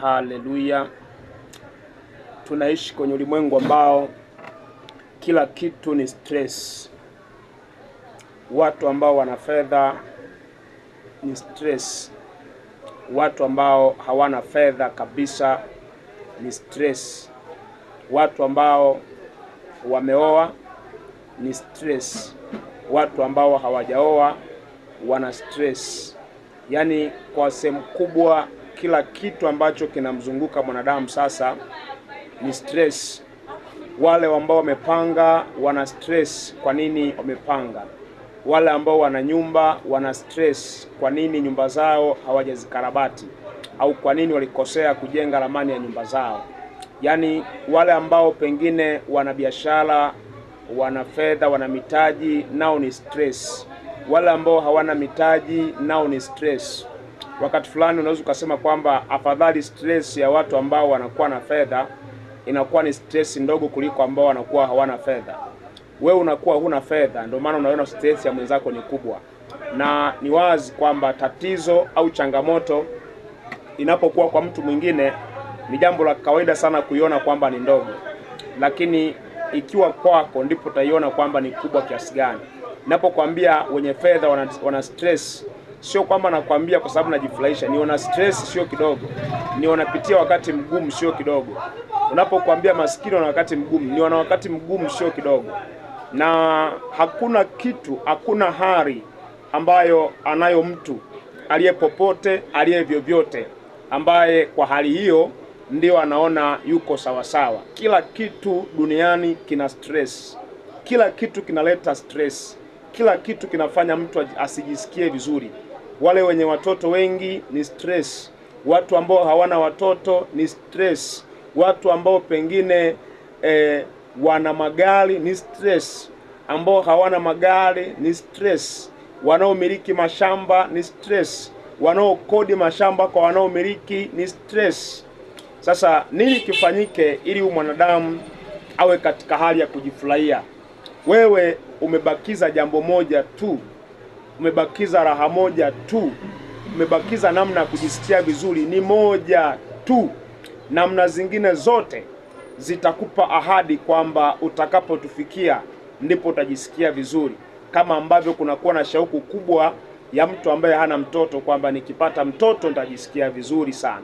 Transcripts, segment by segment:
Haleluya. Tunaishi kwenye ulimwengu ambao kila kitu ni stress. Watu ambao wana fedha ni stress. Watu ambao hawana fedha kabisa ni stress. Watu ambao wameoa ni stress. Watu ambao hawajaoa wana stress. Yaani kwa sehemu kubwa kila kitu ambacho kinamzunguka mwanadamu sasa ni stress. Wale ambao wamepanga wana stress, kwa nini wamepanga? Wale ambao wana nyumba wana stress, kwa nini nyumba zao hawajazikarabati? Au kwa nini walikosea kujenga ramani ya nyumba zao? Yaani wale ambao pengine wana biashara, wana fedha, wana mitaji, nao ni stress. Wale ambao hawana mitaji nao ni stress. Wakati fulani unaweza ukasema kwamba afadhali stress ya watu ambao wanakuwa na fedha inakuwa ni stress ndogo kuliko ambao wanakuwa hawana fedha. Wewe unakuwa huna fedha, ndio maana unaona stress ya mwenzako ni kubwa. Na ni wazi kwamba tatizo au changamoto inapokuwa kwa mtu mwingine ni jambo la kawaida sana kuiona kwamba ni ndogo, lakini ikiwa kwako ndipo utaiona kwamba ni kubwa kiasi gani. Ninapokuambia wenye fedha wana stress, sio kwamba nakwambia kwa sababu najifurahisha. Ni wana stress sio kidogo, ni wanapitia wakati mgumu sio kidogo. Unapokuambia maskini wana wakati mgumu, ni wana wakati mgumu sio kidogo. Na hakuna kitu, hakuna hali ambayo anayo mtu aliye popote, aliye vyovyote, ambaye kwa hali hiyo ndio anaona yuko sawa sawa. Kila kitu duniani kina stress. Kila kitu kinaleta stress. Kila kitu kinafanya mtu asijisikie vizuri. Wale wenye watoto wengi ni stress. Watu ambao hawana watoto ni stress. Watu ambao pengine wana magari ni stress. Ambao hawana magari ni stress. Wanaomiliki mashamba ni stress. Wanaokodi mashamba kwa wanaomiliki ni stress. Sasa nini kifanyike ili mwanadamu awe katika hali ya kujifurahia? Wewe umebakiza jambo moja tu. Umebakiza raha moja tu. Umebakiza namna ya kujisikia vizuri ni moja tu. Namna zingine zote zitakupa ahadi kwamba utakapotufikia ndipo utajisikia vizuri. Kama ambavyo kunakuwa na shauku kubwa ya mtu ambaye hana mtoto kwamba nikipata mtoto nitajisikia vizuri sana.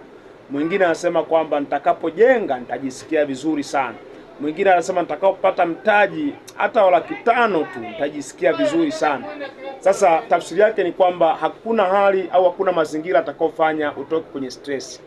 Mwingine anasema kwamba nitakapojenga nitajisikia vizuri sana. Mwingine anasema nitakapopata mtaji hata wa Laki5 tu nitajisikia vizuri sana. Sasa tafsiri yake ni kwamba hakuna hali au hakuna mazingira atakayofanya utoke kwenye stress.